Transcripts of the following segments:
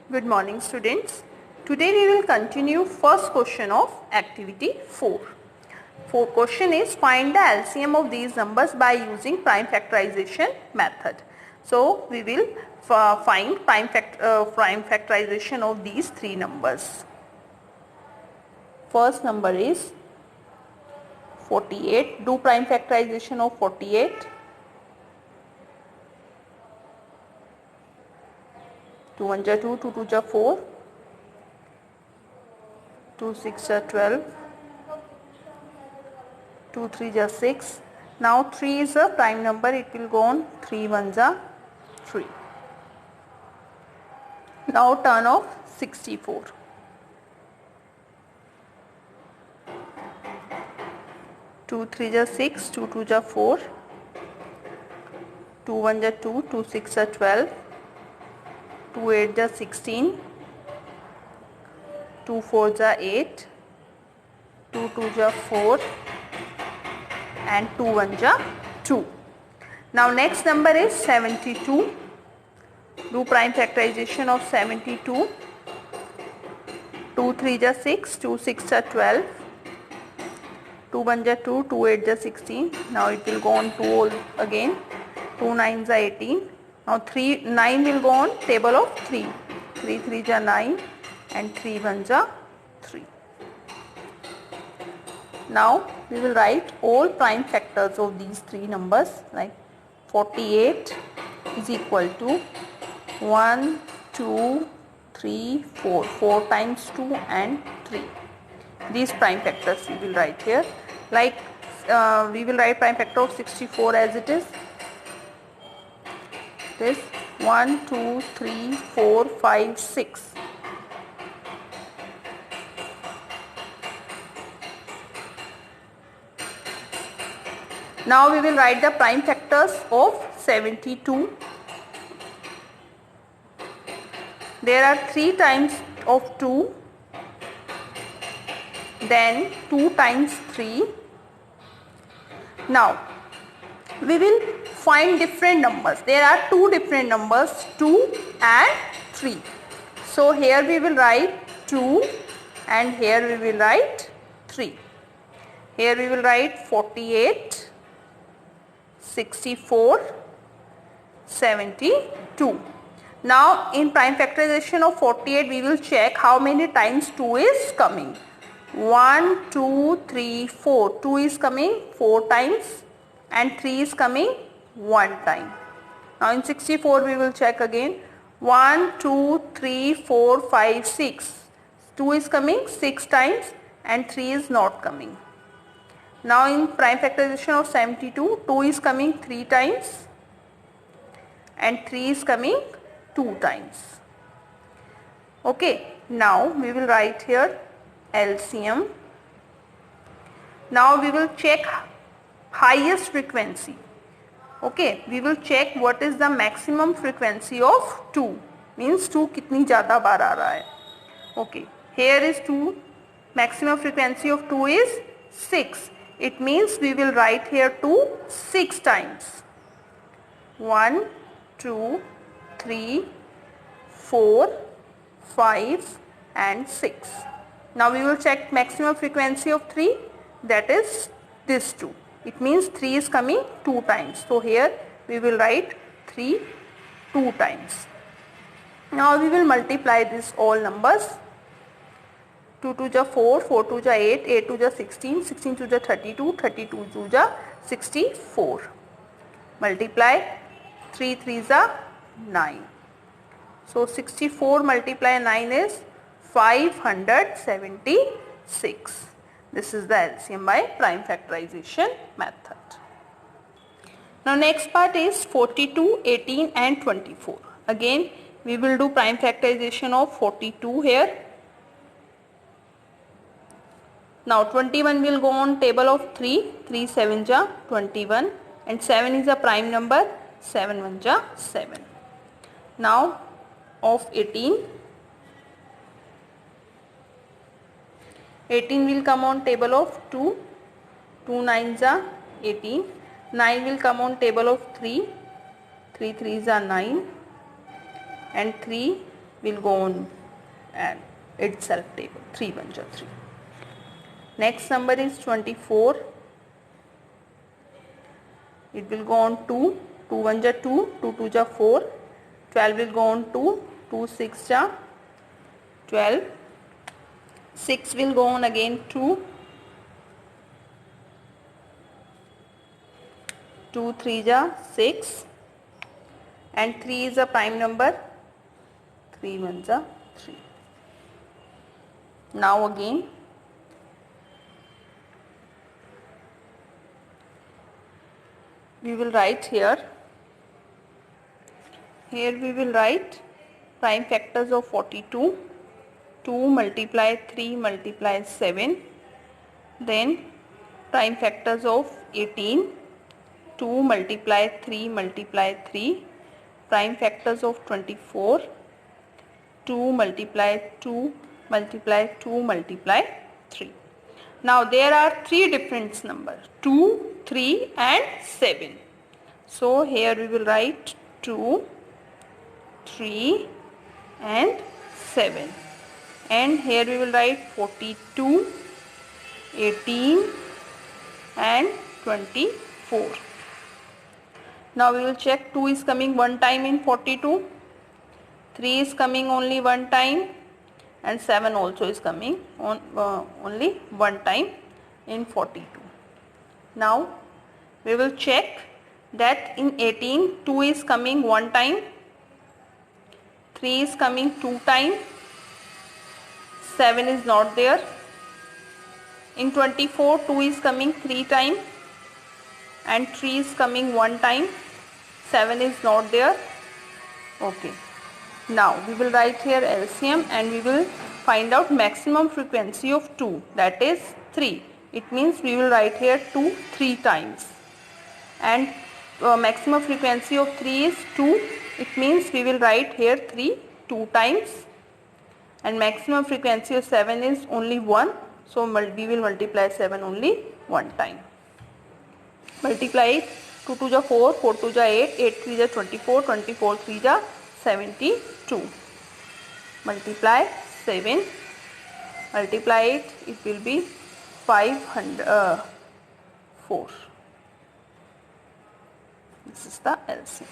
Good morning students. Today we will continue first question of activity 4. Fourth question is find the LCM of these numbers by using prime factorization method. So we will find prime factorization of these three numbers. First number is 48. Do prime factorization of 48. 2 1 are 2, 2 2 are 4, 2 6 are 12, 2 3 are 6. Now 3 is a prime number, it will go on 3 1s are 3. Now turn of 64. 2 3 are 6, 2 2 are 4, 2 1 are 2, 2 6 are 12, 2 8 are 16, 2 4 are 8, 2 2 are 4 and 2 1 are 2. Now next number is 72. Do prime factorization of 72. 2 3 are 6, 2 6 are 12, 2 1 are 2, 2 8 are 16. Now it will go on 2 all again. 2 9s are 18. Now 9 will go on table of 3. 3 3s are 9 and 3 1s are 3. Now we will write all prime factors of these three numbers, like 48 is equal to 1 2 3 4, 4 times 2 and 3. These prime factors we will write here. Like we will write prime factor of 64 as it is. This 1 2 3 4 5 6. Now we will write the prime factors of 72. There are 3 times of 2, then 2 times 3. Now we will find different numbers. There are 2 different numbers, 2 and 3. So here we will write 2 and here we will write 3. Here we will write 48, 64, 72. Now in prime factorization of 48 we will check how many times 2 is coming. 1 2 3 4. 2 is coming 4 times and 3 is coming 1 time. Now in 64 we will check again. 1 2 3 4 5 6. 2 is coming 6 times and 3 is not coming. Now in prime factorization of 72, 2 is coming 3 times and 3 is coming 2 times. Okay, now we will write here LCM. Now we will check highest frequency. Okay, we will check what is the maximum frequency of 2. Means 2 कितनी ज़्यादा बार आ रहा है. Okay, here is 2. Maximum frequency of 2 is 6. It means we will write here 2 6 times. 1 2 3 4 5 and 6. Now we will check maximum frequency of 3, that is this 2. It means 3 is coming 2 times. So here we will write 3 2 times. Now we will multiply this all numbers. 2 2 are 4, 4 2 are 8, 8 2 are 16, 16 2 are 32, 32 2 are 64. Multiply 3 3s are 9. So 64 multiply 9 is 576. This is the LCM by prime factorization method. Now next part is 42, 18 and 24. Again we will do prime factorization of 42 here. Now 21 will go on table of 3, 3 7s are 21 and 7 is a prime number, 7 1s are 7. Now of 18, 18 will come on table of 2, 2 9s are 18, 9 will come on table of 3, 3 3s are 9 and 3 will go on and itself table. 3 1 ja 3. Next number is 24. It will go on 2. 2 1 ja 2. 2 2 ja 4. 12 will go on 2. 2 6 ja 12. 6 will go on again 2. 2 3 ja 6. And 3 is a prime number. 3 1 ja 3. Now again we will write here. Here we will write prime factors of 42. 2 multiply 3 multiply 7. Then prime factors of 18. 2 multiply 3 multiply 3. Prime factors of 24. 2 multiply 2 multiply 2 multiply 3. Now there are three different numbers, 2, 3 and 7. So here we will write 2, 3 and 7. And here we will write 42, 18 and 24. Now we will check 2 is coming one time in 42, 3 is coming only one time, and 7 also is coming on only one time in 42. Now we will check that in 18 2 is coming one time, 3 is coming two times, 7 is not there. In 24 2 is coming three times and 3 is coming one time, 7 is not there. Okay. Now we will write here LCM and we will find out maximum frequency of 2, that is 3. It means we will write here 2 3 times, and maximum frequency of 3 is 2. It means we will write here 3 2 times, and maximum frequency of 7 is only 1. So we will multiply 7 only one time. Multiply it. 2 2 ja 4, 4 2 ja 8, 8 3 ja 24, 24 3 ja 72. Multiply 7. Multiply it. It will be 504. This is the LCM.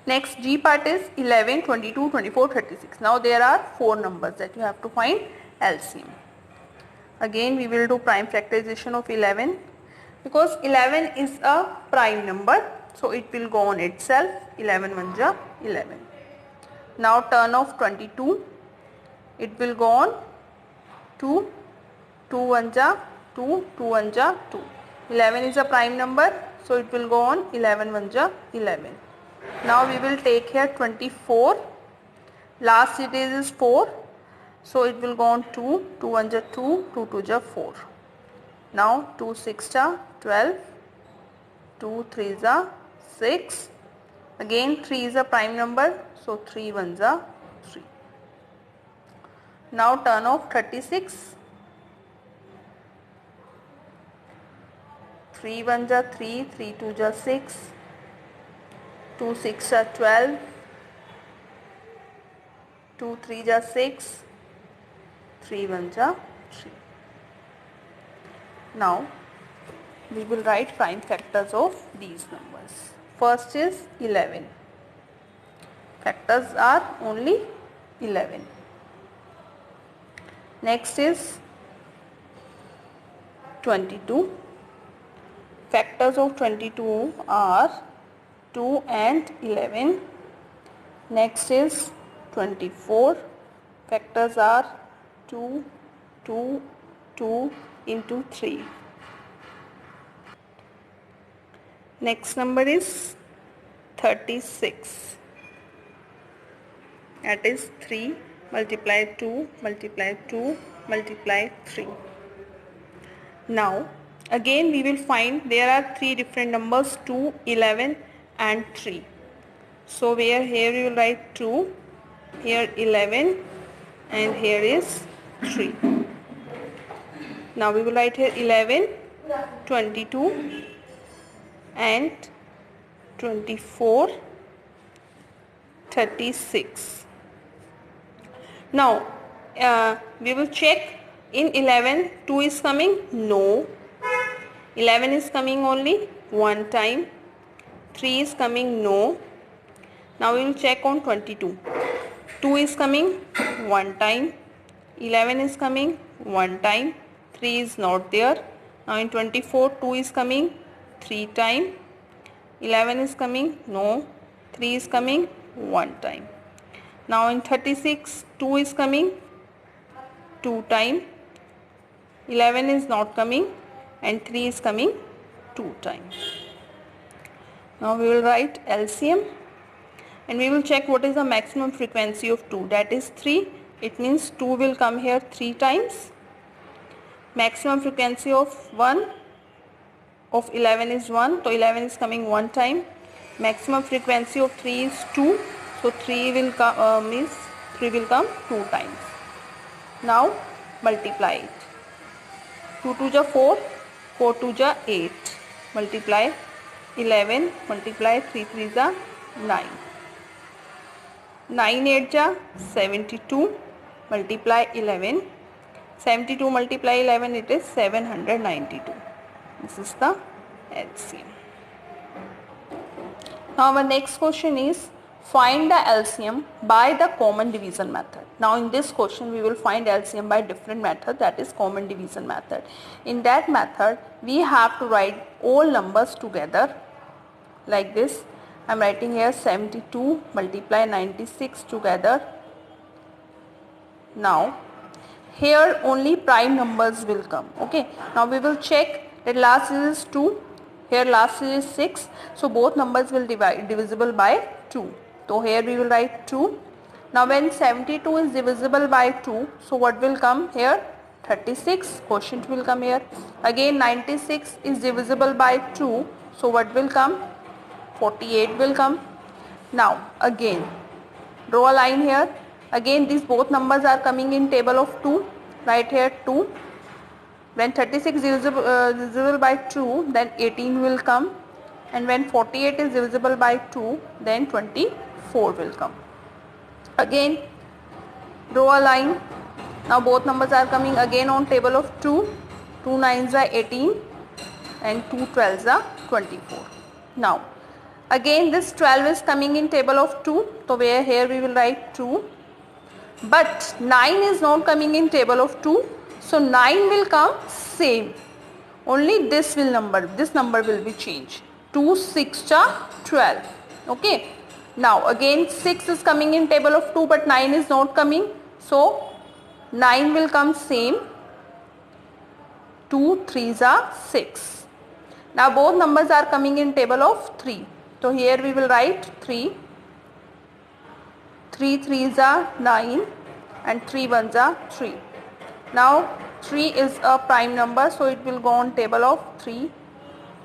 Next G part is 11, 22, 24, 36. Now there are 4 numbers that you have to find LCM. Again we will do prime factorization of 11, because 11 is a prime number, so it will go on itself. 11 1 ja 11. Now turn of 22, it will go on 2, 2 1 ja 2, 2 1 ja 2. 11 is a prime number, so it will go on 11 1 ja 11. Now we will take here 24, last digit is 4, so it will go on 2, 2 1 ja 2, 2 2 ja 4. Now 2 6 ja 12, 2 3 ja 6. Again 3 is a prime number, so 3 1 ja 3. Now turn off 36. 3 1 ja 3, 3 2 ja 6, 2 6 ja 12, 2 3 ja 6, 3 1 ja 3. Now we will write prime factors of these numbers. First is 11. Factors are only 11. Next is 22. Factors of 22 are 2 and 11. Next is 24. Factors are 2, 2, 2 into 3. Next number is 36. That is 3 multiply 2 multiply 2 multiply 3. Now again we will find there are 3 different numbers, 2, 11 and 3. So here we will write 2, here 11 and here is 3. Now we will write here 11, 22 and 24 36. Now we will check in 11 2 is coming, no. 11 is coming only one time. 3 is coming, no. Now we will check on 22. 2 is coming one time. 11 is coming one time. 3 is not there. Now in 24 2 is coming 3 times. 11 is coming, no. 3 is coming one time. Now in 36 2 is coming 2 times. 11 is not coming and 3 is coming 2 times. Now we will write LCM and we will check what is the maximum frequency of 2, that is 3. It means 2 will come here 3 times. Maximum frequency of 1 of 11 is 1, so 11 is coming one time. Maximum frequency of 3 is 2, so 3 will come means 3 will come 2 times. Now multiply it. 2 2 ja 4, 4 2 ja 8. Multiply 11, multiply 3 3 ja 9. 9 8 ja 72. Multiply 11. 72 multiply 11, it is 792. This is the LCM. Now our next question is find the LCM by the common division method. Now in this question we will find LCM by different method, that is common division method. In that method we have to write all numbers together like this. I am writing here 72 multiply 96 together. Now here only prime numbers will come. Okay, now we will check that last digit is 2, here last digit is 6, so both numbers will divisible by 2. So here we will write 2. Now when 72 is divisible by 2, so what will come here? 36, quotient will come here. Again 96 is divisible by 2, so what will come? 48 will come. Now again draw a line here. Again these both numbers are coming in table of 2. Write here 2. When 36 is divisible by 2, then 18 will come. And when 48 is divisible by 2, then 24 will come. Again draw a line. Now both numbers are coming again on table of 2. 2 9s are 18 and 2 12s are 24. Now again this 12 is coming in table of 2, so where here we will write 2. But 9 is not coming in table of 2, so 9 will come same. Only this number will be changed. 2 6 ja 12. Okay. Now again 6 is coming in table of 2, but 9 is not coming, so 9 will come same. 2 3s are 6. Now both numbers are coming in table of 3. So here we will write 3. 3 3s are 9 and 3 1s are 3. Now 3 is a prime number, so it will go on table of 3.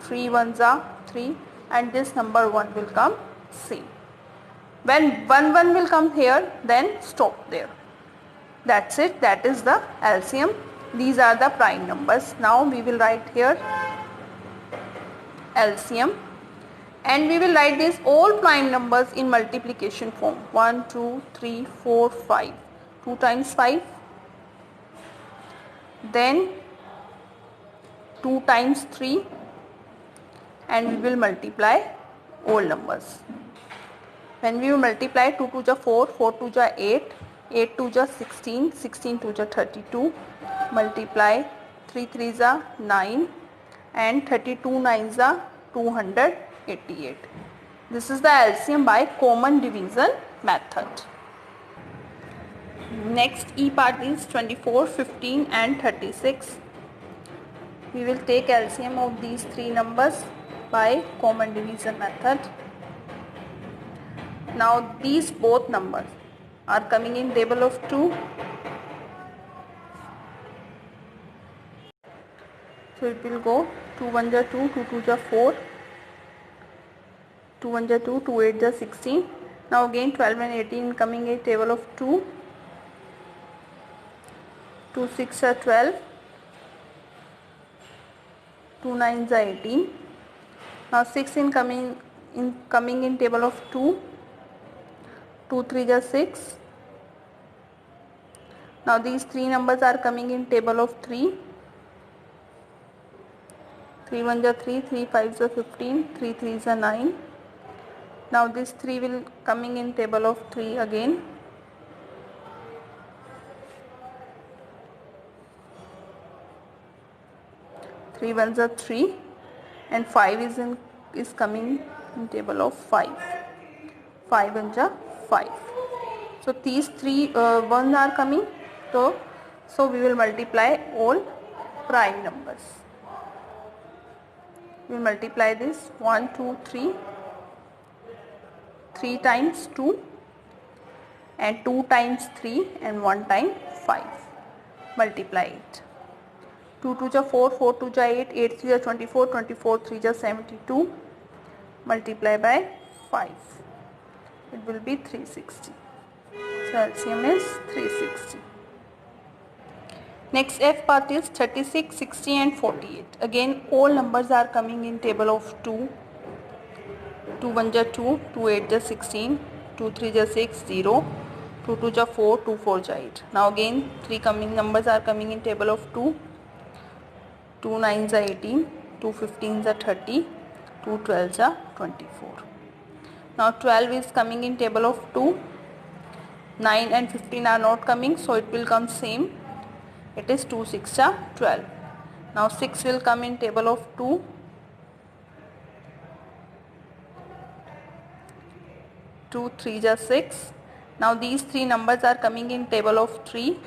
3 1s are 3 and this number 1 will come same. When 1 1 will come here, then stop there. That's it. That is the LCM. These are the prime numbers. Now we will write here LCM. And we will write these all prime numbers in multiplication form. 1, 2, 3, 4, 5. 2 times 5. Then 2 times 3. And we will multiply all numbers. When we will multiply 2 2 ja 4, 4 2 ja 8, 8 2 ja 16, 16 2 ja 32. Multiply 3 3 ja 9 and 32 9s are 288. This is the LCM by common division method. Next E part is 24, 15 and 36. We will take LCM of these three numbers by common division method. Now these both numbers are coming in table of 2. So it will go 2 1 ja 2, 2 2 ja 4, 2 1 ja 2, 2 8 ja 16. Now again 12 and 18 coming in table of 2. 2 6 are 12, 2 9s are 18. Now 6 coming in table of 2. 2 3 ja 6. Now these three numbers are coming in table of 3. 3 1 ja 3, 3 5 ja 15, 3 3 ja 9. Now this 3 will coming in table of 3 again. 3 1 ja 3 and 5 is coming in table of 5. 5 1 ja 5. So these three ones are coming. So we will multiply all prime numbers. We will multiply this 1 2 3, 3 times 2 and 2 times 3 and 1 time 5. Multiply it. 2 2 ja 4, 4 2 ja 8, 8 3 ja 24, 24 3 ja 72. Multiply by 5. It will be 360. So LCM is 360. Next F part is 36, 60 and 48. Again all numbers are coming in table of 2. 2 1 ja 2, 2 8 ja 16, 2 3 ja 6, 0, 2 2 ja 4, 2 4 ja 8. Now again three coming numbers are coming in table of 2. 2 9 ja 18, 2 15 ja 30, 2 12 ja 24. Now 12 is coming in table of 2. 9 and 15 are not coming, so it will come same. It is 2 6 ja 12. Now 6 will come in table of 2. 2 3 ja 6. Now these three numbers are coming in table of 3.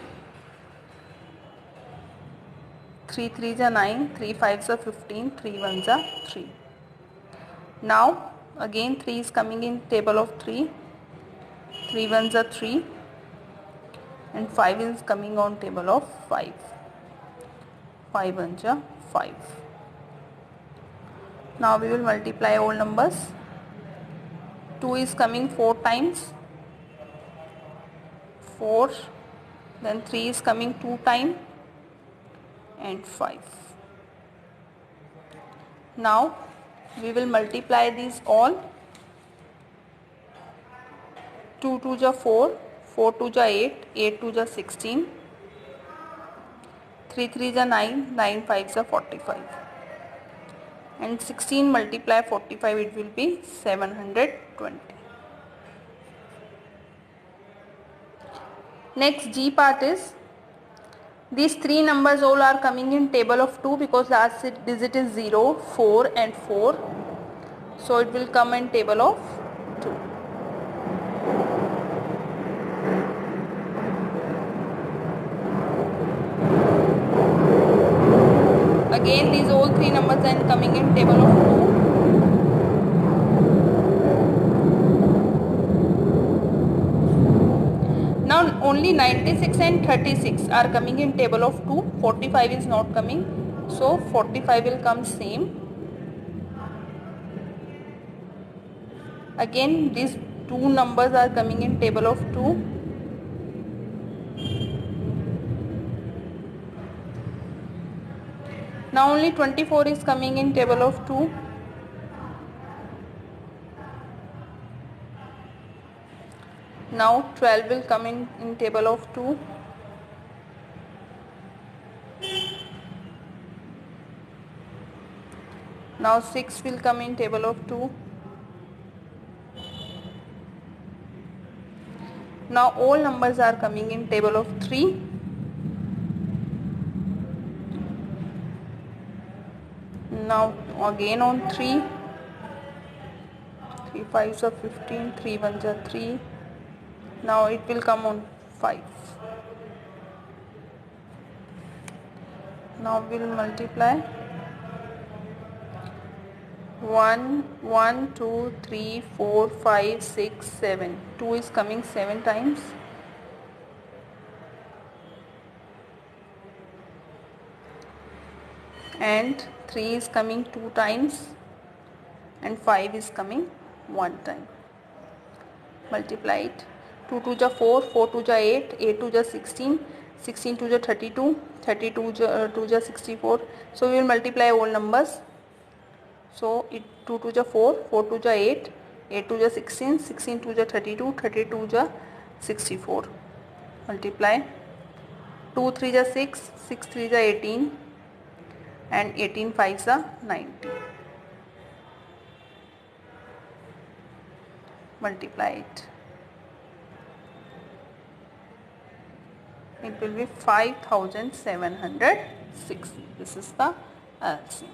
3 3 ja 9, 3 5 ja 15, 3 1 ja 3. Now again 3 is coming in table of 3. 3 1 ja 3 and 5 is coming on table of 5. 5 1 ja 5. Now we will multiply all numbers. 2 is coming 4 times. 4. Then 3 is coming 2 times and 5. Now we will multiply these all. 2 2 ja 4, 4 2 ja 8, 8 2 ja 16, 3 3 ja 9, 9 5 ja 45. And 16 multiply 45, it will be 720. Next G part is these three numbers all are coming in table of 2 because last digit is 0, 4 and 4. So it will come in table of 2. Again these all three numbers are coming in table of 2. Now only 96 and 36 are coming in table of 2. 45 is not coming. So 45 will come same. Again these two numbers are coming in table of 2. Now only 24 is coming in table of 2. Now 12 will come in table of 2. Now 6 will come in table of 2. Now all numbers are coming in table of 3. Now again on 3. 3 5s are 15, 3 1s are 3. Now it will come on 5. Now we will multiply 1 1 2 3 4 5 6 7. 2 is coming 7 times. And 3 is coming 2 times and 5 is coming 1 time. Multiply it. 2 2 ja 4, 4 2 ja 8, 8 2 ja 16, 16 2 ja 32, 32 2 ja 64. So we will multiply all numbers. So it 2 2 ja 4, 4 2 ja 8, 8 2 जा 16, 16 2 जा 32, 32 जा 64. Multiply 2 3 जा 6, 6 3 जा 18 and 18 5 जा 90. Multiply it. It will be 5760. This is the LCM.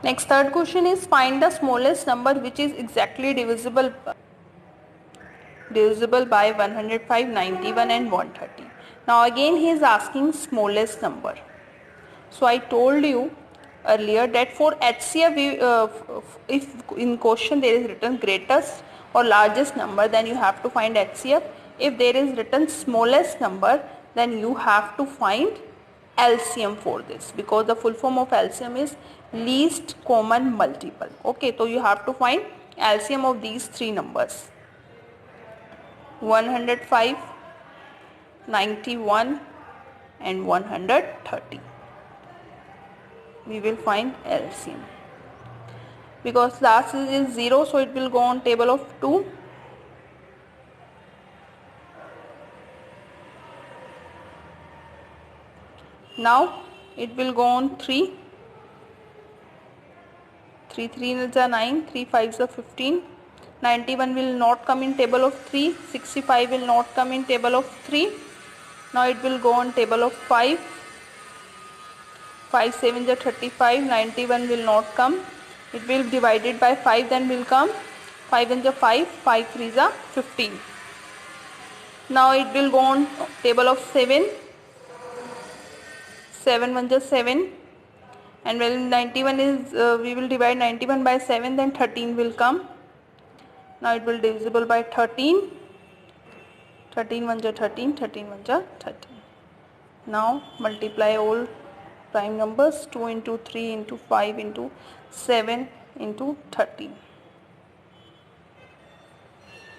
Next, third question is find the smallest number which is exactly divisible by 105, 91 and 130. Now again he is asking smallest number. So I told you earlier that for HCF, if in question there is written greatest or largest number, then you have to find HCF. If there is written smallest number, then you have to find LCM for this, because the full form of LCM is least common multiple. Okay, so you have to find LCM of these three numbers: 105, 91 and 130. We will find LCM. Because last is 0, so it will go on table of 2. Now it will go on 3. 3 3 is a 9, 3 5 is a 15. 91 will not come in table of 3. 65 will not come in table of 3. Now it will go on table of 5. 5 7 is a 35. 91 will not come. It will be divided by 5, then will come. 5 is a 5. 5 3 is a 15. Now it will go on table of 7. 7 1 is 7, and when 91 is we will divide 91 by 7, then 13 will come. Now it will divisible by 13. 13 1 is 13, 13 1 is 13. Now multiply all prime numbers: 2 into 3 into 5 into 7 into 13.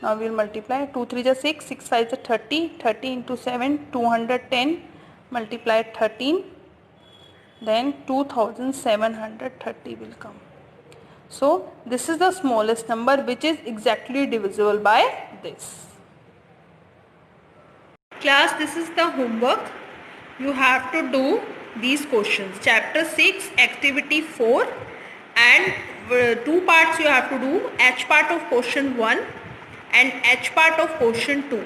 Now we will multiply. 2 3 is 6, 6 5 is 30, 30 into 7, 210. Multiply 13, then 2730 will come. So this is the smallest number which is exactly divisible by this. Class, this is the homework. You have to do these questions. Chapter 6, activity 4, and 2 parts you have to do: H part of question 1 and H part of question 2.